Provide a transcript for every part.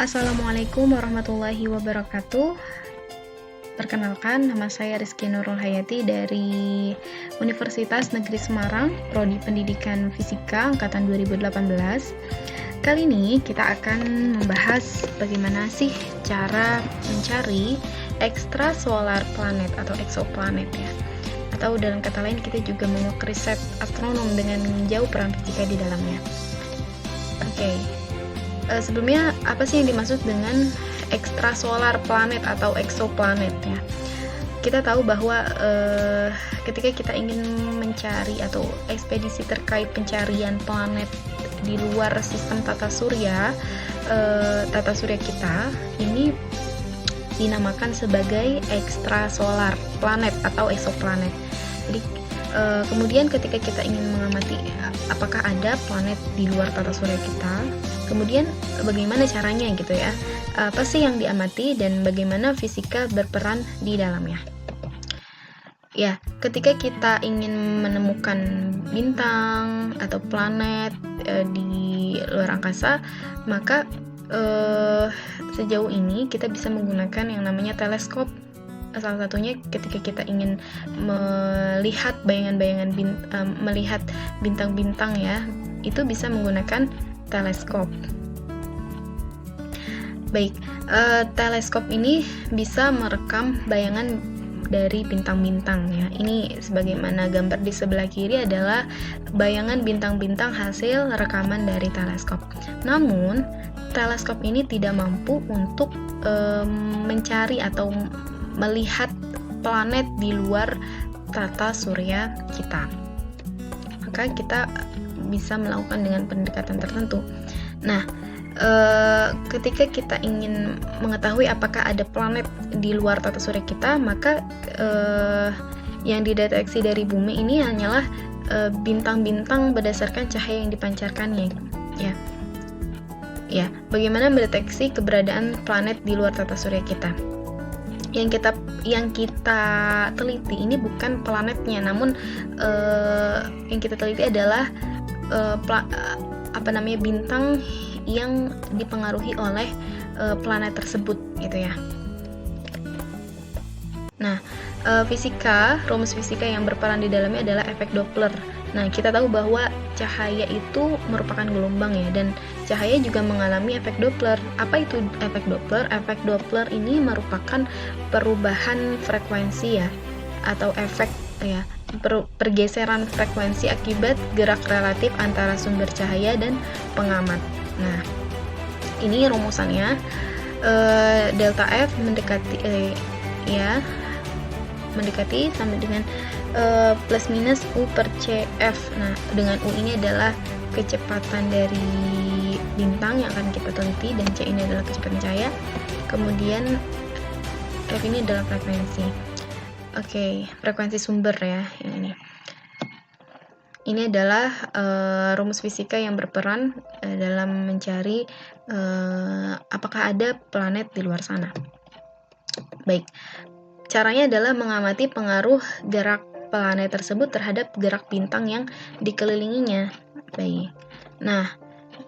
Assalamualaikum warahmatullahi wabarakatuh. Perkenalkan, nama saya Rizky Nurul Hayati dari Universitas Negeri Semarang, Prodi Pendidikan Fisika Angkatan 2018. Kali ini kita akan membahas bagaimana sih cara mencari ekstrasolar planet atau exoplanet ya. Atau dalam kata lain kita juga menguak riset astronom dengan meninjau peran fisika di dalamnya. Oke. Sebelumnya apa sih yang dimaksud dengan ekstrasolar planet atau exoplanet ya? Kita tahu bahwa ketika kita ingin mencari atau ekspedisi terkait pencarian planet di luar sistem tata surya kita, ini dinamakan sebagai ekstrasolar planet atau exoplanet. Jadi kemudian ketika kita ingin mengamati apakah ada planet di luar tata surya kita, kemudian bagaimana caranya gitu ya, apa sih yang diamati dan bagaimana fisika berperan di dalamnya. Ya, ketika kita ingin menemukan bintang atau planet di luar angkasa, maka sejauh ini kita bisa menggunakan yang namanya teleskop. Salah satunya ketika kita ingin melihat melihat bintang-bintang ya, itu bisa menggunakan teleskop. Baik, teleskop ini bisa merekam bayangan dari bintang-bintang ya. Ini sebagaimana gambar di sebelah kiri adalah bayangan bintang-bintang hasil rekaman dari teleskop. Namun, teleskop ini tidak mampu untuk mencari atau melihat planet di luar tata surya kita. Maka kita bisa melakukan dengan pendekatan tertentu. Nah, ketika kita ingin mengetahui apakah ada planet di luar tata surya kita, maka yang dideteksi dari bumi ini hanyalah bintang-bintang berdasarkan cahaya yang dipancarkannya ya. Ya, bagaimana mendeteksi keberadaan planet di luar tata surya kita? Yang kita teliti ini bukan planetnya, namun yang kita teliti adalah bintang yang dipengaruhi oleh planet tersebut gitu ya. Nah, rumus fisika yang berperan di dalamnya adalah efek Doppler. Nah, kita tahu bahwa cahaya itu merupakan gelombang ya, dan cahaya juga mengalami efek Doppler. Apa itu efek Doppler? Efek Doppler ini merupakan perubahan frekuensi ya, atau efek ya, pergeseran frekuensi akibat gerak relatif antara sumber cahaya dan pengamat. Nah, ini rumusannya delta F mendekati sama dengan plus minus U per CF. Nah, dengan U ini adalah kecepatan dari bintang yang akan kita teliti, dan C ini adalah kecepatan cahaya. Kemudian F ini adalah frekuensi. Oke, frekuensi sumber ya, yang ini. Ini adalah rumus fisika yang berperan dalam mencari apakah ada planet di luar sana. Baik, caranya adalah mengamati pengaruh gerak planet tersebut terhadap gerak bintang yang dikelilinginya. Baik. Nah,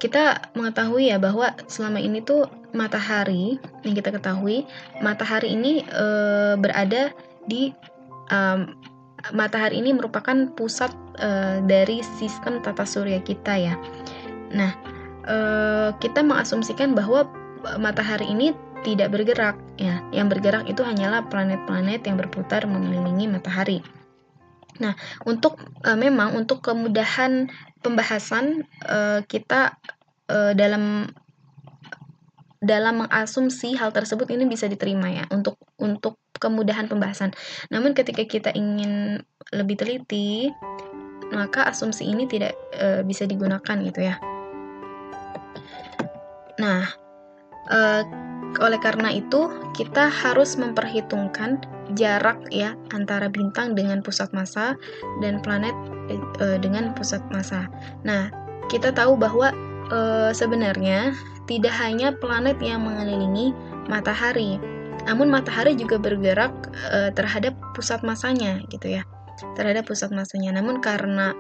kita mengetahui ya bahwa selama ini tuh matahari, yang kita ketahui, matahari ini matahari ini merupakan pusat dari sistem tata surya kita ya. Nah, kita mengasumsikan bahwa matahari ini tidak bergerak ya. Yang bergerak itu hanyalah planet-planet yang berputar mengelilingi matahari. Nah, memang untuk kemudahan pembahasan kita dalam mengasumsi hal tersebut ini bisa diterima ya, untuk kemudahan pembahasan. Namun ketika kita ingin lebih teliti, maka asumsi ini tidak bisa digunakan gitu ya. Nah, oleh karena itu kita harus memperhitungkan jarak ya antara bintang dengan pusat massa dan planet dengan pusat massa. Nah, kita tahu bahwa sebenarnya tidak hanya planet yang mengelilingi matahari, namun matahari juga bergerak terhadap pusat massanya gitu ya, terhadap pusat massanya. Namun karena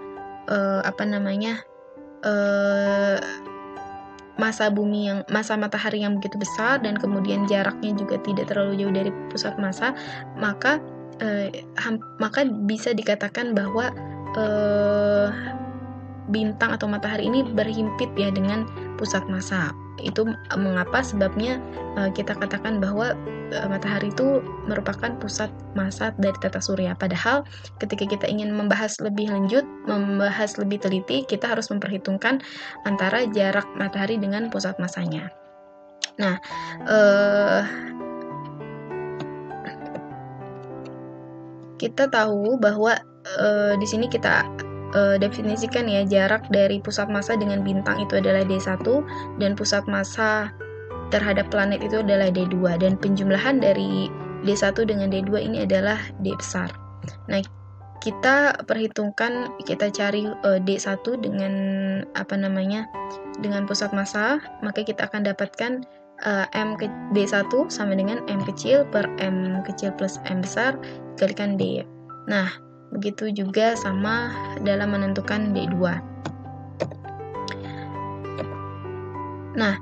masa matahari yang begitu besar dan kemudian jaraknya juga tidak terlalu jauh dari pusat massa, maka bisa dikatakan bahwa bintang atau matahari ini berhimpit ya dengan pusat massa. Itu mengapa sebabnya kita katakan bahwa matahari itu merupakan pusat massa dari tata surya. Padahal ketika kita ingin membahas lebih lanjut, membahas lebih teliti, kita harus memperhitungkan antara jarak matahari dengan pusat massanya. Nah, kita tahu bahwa di sini kita definisikan ya, jarak dari pusat massa dengan bintang itu adalah D1 dan pusat massa terhadap planet itu adalah D2, dan penjumlahan dari D1 dengan D2 ini adalah D besar. Nah, kita perhitungkan, kita cari D1 dengan dengan pusat massa, maka kita akan dapatkan D1 sama dengan M kecil per M kecil plus M besar dikalikan D. Nah, begitu juga sama dalam menentukan D2. Nah,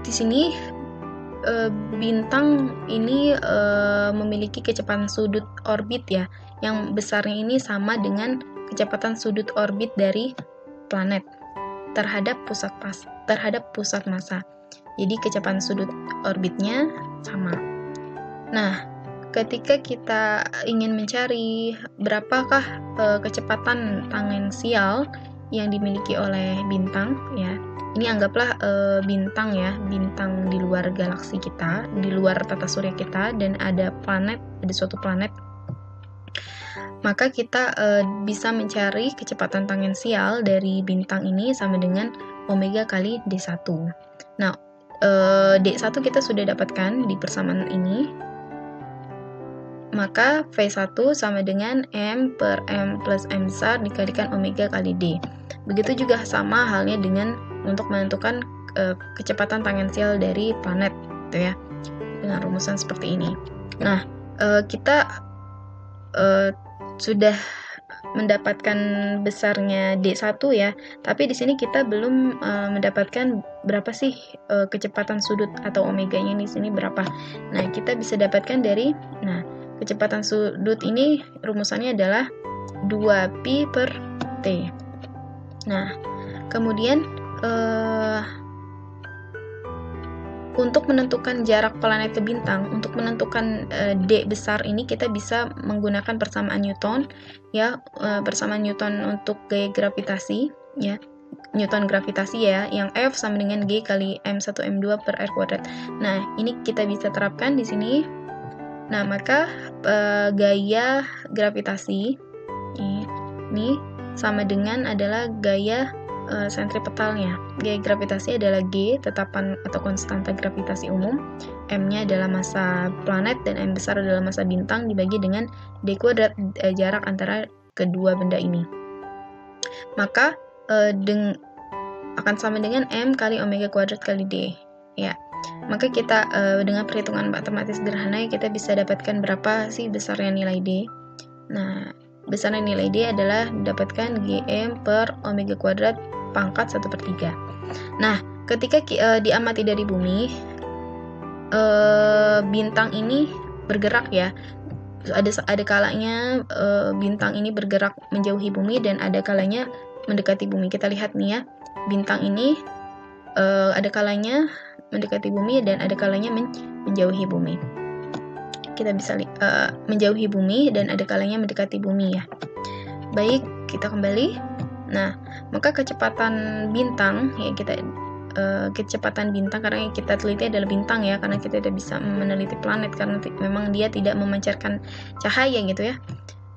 di sini bintang ini memiliki kecepatan sudut orbit ya, yang besarnya ini sama dengan kecepatan sudut orbit dari planet terhadap pusat massa. Jadi kecepatan sudut orbitnya sama. Nah, ketika kita ingin mencari berapakah kecepatan tangensial yang dimiliki oleh bintang ya, ini anggaplah bintang ya, bintang di luar galaksi kita, di luar tata surya kita, dan ada suatu planet, maka kita bisa mencari kecepatan tangensial dari bintang ini sama dengan omega kali D1. Nah, D1 kita sudah dapatkan di persamaan ini, maka V1 sama dengan M per M plus M besar dikalikan omega kali D. Begitu juga sama halnya dengan untuk menentukan kecepatan tangensial dari planet, gitu ya, dengan rumusan seperti ini. Nah, kita sudah mendapatkan besarnya D1 ya, tapi di sini kita belum mendapatkan berapa sih kecepatan sudut atau omeganya di sini berapa. Nah, kita bisa dapatkan dari kecepatan sudut ini rumusannya adalah 2pi per T. Nah, kemudian untuk menentukan jarak planet ke bintang, untuk menentukan D besar ini kita bisa menggunakan persamaan Newton ya, persamaan Newton untuk gaya gravitasi ya, Newton gravitasi ya, yang F sama dengan G kali M1 M2 per R kuadrat. Nah, ini kita bisa terapkan di sini. Nah, maka gaya gravitasi ini sama dengan adalah gaya sentripetalnya. Gaya gravitasi adalah G, tetapan atau konstanta gravitasi umum, M-nya adalah massa planet, dan M besar adalah massa bintang dibagi dengan D kuadrat, jarak antara kedua benda ini. Maka akan sama dengan M kali omega kuadrat kali D. Ya. Maka kita dengan perhitungan matematis sederhana kita bisa dapatkan berapa sih besarnya nilai D. Nah, besarnya nilai D adalah didapatkan Gm per omega kuadrat pangkat 1/3. Nah, ketika diamati dari bumi, bintang ini bergerak ya. Ada kalanya bintang ini bergerak menjauhi bumi dan ada kalanya mendekati bumi. Kita lihat nih ya, bintang ini ada kalanya mendekati bumi dan ada kalanya menjauhi bumi. Kita bisa menjauhi bumi dan ada kalanya mendekati bumi ya. Baik, kita kembali. Nah, maka kecepatan bintang ya, kecepatan bintang, karena kita teliti adalah bintang ya, karena kita tidak bisa meneliti planet karena memang dia tidak memancarkan cahaya gitu ya.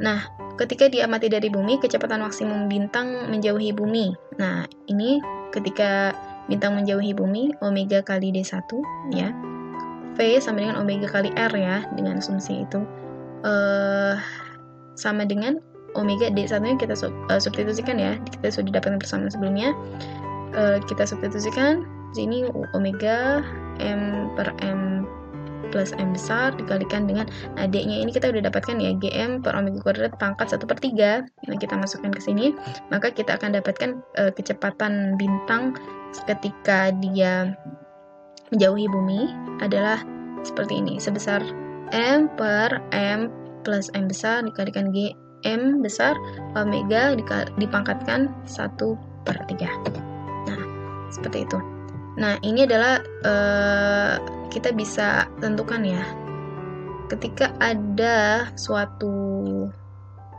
Nah, ketika diamati dari bumi, kecepatan maksimum bintang menjauhi bumi. Nah, ini ketika bintang menjauhi bumi, omega kali D1 ya. V sama dengan omega kali R ya, dengan asumsi itu sama dengan omega D1 nya kita substitusikan ya. Kita sudah dapatkan persamaan sebelumnya. Kita substitusikan sini omega M per M plus M besar dikalikan dengan D-nya ini kita udah dapatkan ya, Gm per omega kuadrat pangkat 1/3. Nah, kita masukkan ke sini, maka kita akan dapatkan kecepatan bintang ketika dia menjauhi bumi adalah seperti ini, sebesar M per M plus M besar dikalikan G M besar omega dipangkatkan 1/3. Nah, seperti itu. Nah, ini adalah kita bisa tentukan ya, ketika ada suatu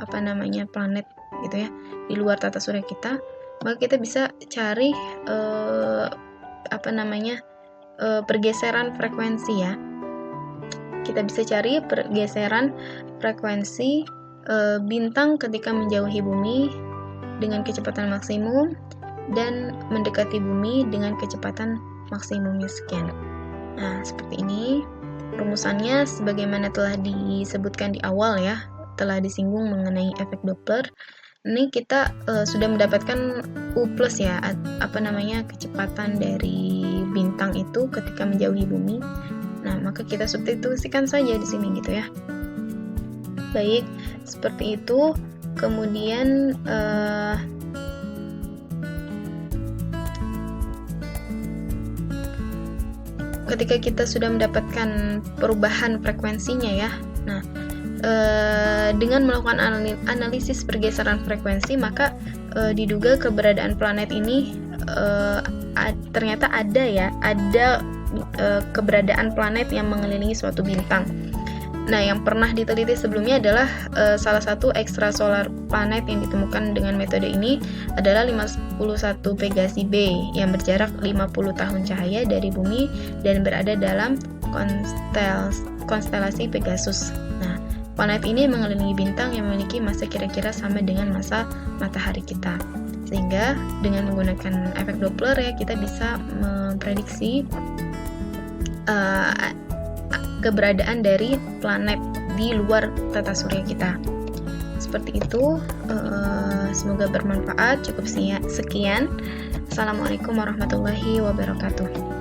planet gitu ya di luar tata surya kita, maka kita bisa cari pergeseran frekuensi ya. Kita bisa cari pergeseran frekuensi bintang ketika menjauhi bumi dengan kecepatan maksimum dan mendekati bumi dengan kecepatan maksimumnya sekian. Nah, seperti ini rumusannya sebagaimana telah disebutkan di awal ya, telah disinggung mengenai efek Doppler. Ini kita sudah mendapatkan U+ ya, kecepatan dari bintang itu ketika menjauhi bumi. Nah, maka kita substitusikan saja di sini gitu ya. Baik, seperti itu. Kemudian ketika kita sudah mendapatkan perubahan frekuensinya ya, nah dengan melakukan analisis pergeseran frekuensi, maka diduga keberadaan planet ini ternyata ada keberadaan planet yang mengelilingi suatu bintang. Nah, yang pernah diteliti sebelumnya adalah salah satu ekstrasolar planet yang ditemukan dengan metode ini adalah 51 Pegasi b yang berjarak 50 tahun cahaya dari bumi dan berada dalam konstelasi Pegasus. Nah, planet ini mengelilingi bintang yang memiliki massa kira-kira sama dengan massa matahari kita. Sehingga dengan menggunakan efek Doppler ya, kita bisa memprediksi keberadaan dari planet di luar tata surya kita. Seperti itu, semoga bermanfaat. Cukup sekian. Assalamualaikum warahmatullahi wabarakatuh.